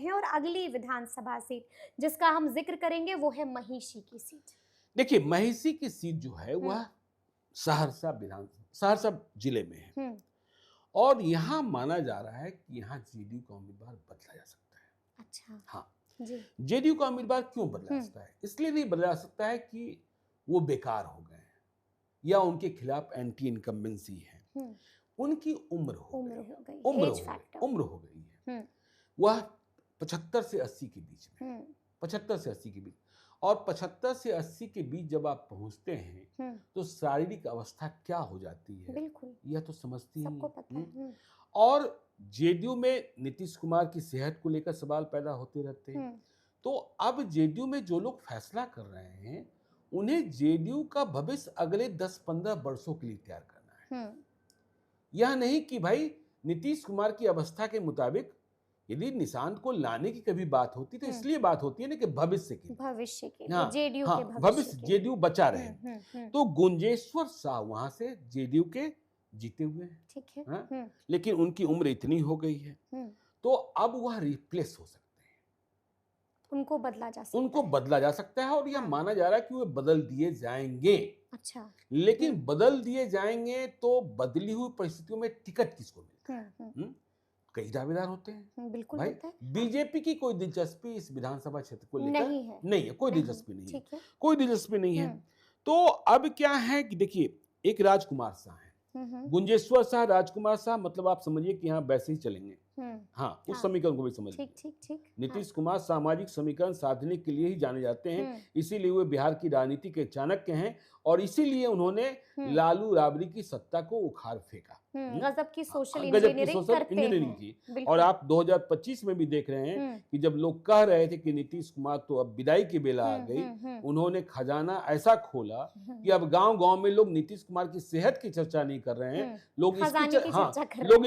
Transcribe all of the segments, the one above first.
हैं और अगली विधानसभा सीट जिसका हम जिक्र करेंगे वो है महिषी की सीट। देखिए, महिषी की सीट जो है वह सहरसा जिले में है और यहाँ माना जा रहा है कि यहाँ जेडीयू का उम्मीदवार बदला जा सकता है। अच्छा। हाँ जी। जेडीयू का उम्मीदवार क्यों बदला जा सकता है? इसलिए नहीं बदला जा सकता है कि वो बेकार हो गए हैं या उनके खिलाफ एंटी इनकम्बेंसी है, उनकी उम्र हो गई है, वह 75 से 80 के बीच में, 75 से 80 के बीच, और 75 से 80 के बीच जब आप पहुंचते हैं तो शारीरिक अवस्था क्या हो जाती है बिल्कुल यह तो समझती सबको पता है। और जेडीयू में नीतीश कुमार की सेहत को लेकर सवाल पैदा होते रहते हैं। तो अब जेडीयू में जो लोग फैसला कर रहे हैं उन्हें जेडीयू का भविष्य अगले 10-15 वर्षों के लिए तैयार करना है। यह नहीं कि भाई नीतीश कुमार की अवस्था के मुताबिक यदि निशांत को लाने की कभी बात होती तो इसलिए बात होती है ना कि भविष्य की जेडीयू के भविष्य जेडीयू बचा रहे। तो गुंजेश्वर शाह वहां से जेडीयू के जीते हुए हैं, ठीक है। लेकिन उनकी उम्र इतनी हो गई है तो अब वह रिप्लेस हो सकते हैं, उनको बदला जा सकता है और यह माना जा रहा है कि वे बदल दिए जाएंगे। अच्छा। लेकिन बदल दिए जाएंगे तो बदली हुई परिस्थितियों में टिकट किसको मिलता है? कई दावेदार होते हैं। बिल्कुल भाई होता है। बीजेपी की कोई दिलचस्पी इस विधानसभा क्षेत्र को लेकर नहीं है, कोई दिलचस्पी नहीं है, कोई दिलचस्पी नहीं है। तो अब क्या है कि देखिए, एक राजकुमार शाह है, गुंजेश्वर शाह, राजकुमार शाह, मतलब आप समझिए कि यहाँ वैसे ही चलेंगे। हाँ, उस समीकरण को भी समझिए। ठीक। नीतीश कुमार सामाजिक समीकरण साधने के लिए ही जाने जाते हैं, इसीलिए वे बिहार की राजनीति के चाणक्य हैं और इसीलिए उन्होंने लालू राबड़ी की सत्ता को उखाड़ फेंका, गजब की सोशल इंजीनियरिंग की। और आप 2025 में भी देख रहे हैं कि जब लोग कह रहे थे कि नीतीश कुमार तो अब विदाई की बेला आ गई, उन्होंने खजाना ऐसा खोला कि अब गांव-गांव में लोग नीतीश कुमार की सेहत की चर्चा नहीं कर रहे हैं, लोग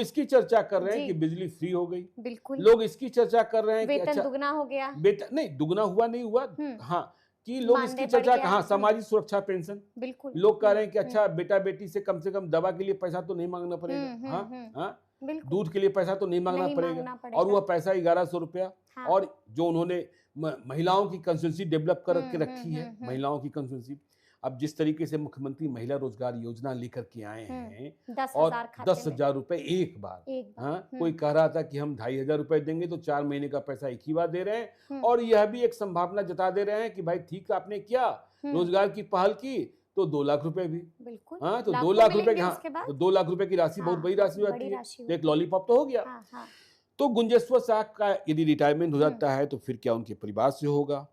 इसकी चर्चा कर रहे हैं कि बिजली फ्री हो गई। बिल्कुल। लोग इसकी चर्चा कर रहे हैं कि वेतन दुगना हो गया। वेतन नहीं दुगना हुआ, नहीं हुआ। हाँ, कि लोग इसकी चर्चा, हाँ, सामाजिक सुरक्षा पेंशन, बिल्कुल लोग कह रहे हैं कि अच्छा बेटा बेटी से कम दवा के लिए पैसा तो नहीं मांगना पड़ेगा, हाँ, दूध के लिए पैसा तो नहीं मांगना पड़ेगा, और वह पैसा 1100 रुपया। और जो उन्होंने महिलाओं की कंस्टिट्यूंसी डेवलप करके रखी है, महिलाओं की कंस्टिट्यूंसी, अब जिस तरीके से मुख्यमंत्री महिला रोजगार योजना लेकर के आए हैं और 10,000 रुपए एक बार, हाँ, कोई कह रहा था कि हम 2,500 रुपए देंगे तो 4 महीने का पैसा एक ही बार दे रहे हैं, और यह भी एक संभावना जता दे रहे हैं कि भाई ठीक आपने किया, रोजगार की पहल की तो 2 लाख रुपए भी, हाँ, तो 2 लाख रुपए, हाँ, तो 2 लाख रुपए की राशि बहुत बड़ी राशि होती है, तो एक लॉलीपॉप तो हो गया। तो गुंजेश्वर शाह का यदि रिटायरमेंट हो जाता है तो फिर क्या उनके परिवार से होगा?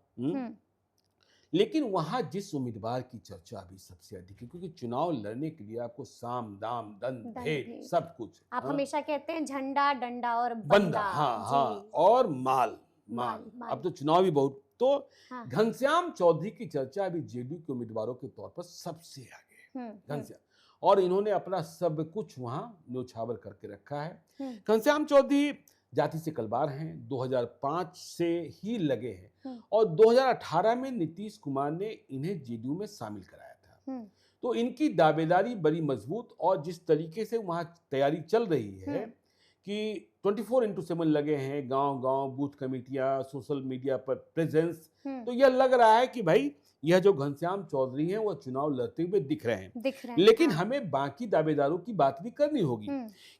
लेकिन वहां जिस उम्मीदवार की चर्चा अभी सबसे अधिक है, क्योंकि चुनाव लड़ने के लिए आपको साम दाम दंड भेद सब कुछ, आप हमेशा कहते हैं झंडा डंडा और बंदा, हाँ, और माल। अब तो चुनाव भी बहुत, तो घनश्याम चौधरी की चर्चा अभी जेडीयू के उम्मीदवारों के तौर पर सबसे आगे है, घनश्याम, और इन्होंने अपना सब कुछ वहां न्योछावर करके रखा है। घनश्याम चौधरी जाति से कलवार हैं, 2005 से ही लगे हैं और 2018 में नीतीश कुमार ने इन्हें जेडीयू में शामिल कराया था। तो इनकी दावेदारी बड़ी मजबूत, और जिस तरीके से वहां तैयारी चल रही है कि 24/7 लगे हैं, गांव-गांव बूथ कमेटियां, सोशल मीडिया पर प्रेजेंस, तो यह लग रहा है कि भाई यह जो घनश्याम चौधरी हैं वो चुनाव लड़ते हुए दिख रहे हैं। लेकिन हमें बाकी दावेदारों की बात भी करनी होगी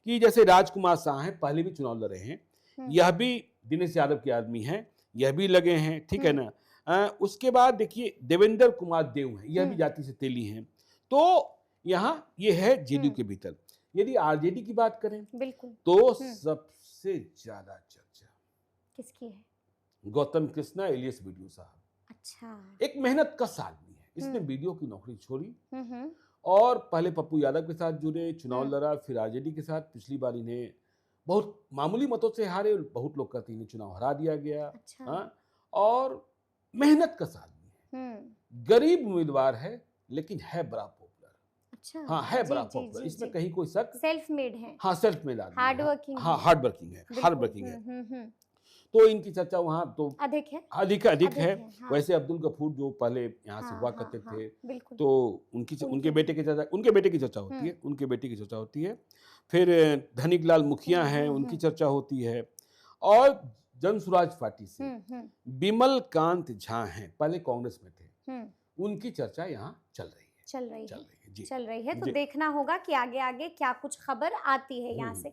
कि जैसे राजकुमार शाह हैं, पहले भी चुनाव लड़े हैं, यह भी दिनेश यादव के आदमी हैं, यह भी लगे हैं, ठीक है ना। उसके बाद देखिए देवेंद्र कुमार देव हैं, यह भी जाति से तेली हैं। तो यहाँ ये है जेडीयू के भीतर। यदि आरजेडी की बात करें बिल्कुल तो सबसे ज्यादा चर्चा किसकी है? गौतम कृष्णा एलियस वीडियो साहब। अच्छा। एक मेहनत कश आदमी है, इसने वीडियो की नौकरी छोड़ी और पहले पप्पू यादव के साथ जुड़े, चुनाव लड़ा, फिर आरजेडी के साथ। पिछली बार इन्हें बहुत मामूली मतों से हारे, बहुत लोग कहते हैं चुनाव हरा दिया गया। अच्छा। और मेहनत कश आदमी है, गरीब उम्मीदवार है, लेकिन है बड़ा पॉपुलर। अच्छा। हाँ, है बड़ा पॉपुलर, इसमें कहीं कोई शक, सेल्फ मेड है। हाँ, सेल्फ मेड आदमी, हार्ड वर्किंग, हाँ, हार्ड वर्किंग है। तो इनकी चर्चा वहाँ तो अधिक है। हाँ। वैसे अब्दुल गफूर जो पहले यहाँ से हुआ करते थे, तो उनके बेटे की चर्चा, उनके बेटे की चर्चा होती है, फिर धनिक लाल मुखिया हैं, उनकी चर्चा होती है, और जन स्वराज पार्टी से बिमल कांत झा हैं, पहले कांग्रेस में थे, उनकी चर्चा यहाँ चल रही है। चल रही है तो देखना होगा कि आगे आगे क्या कुछ खबर आती है यहाँ से।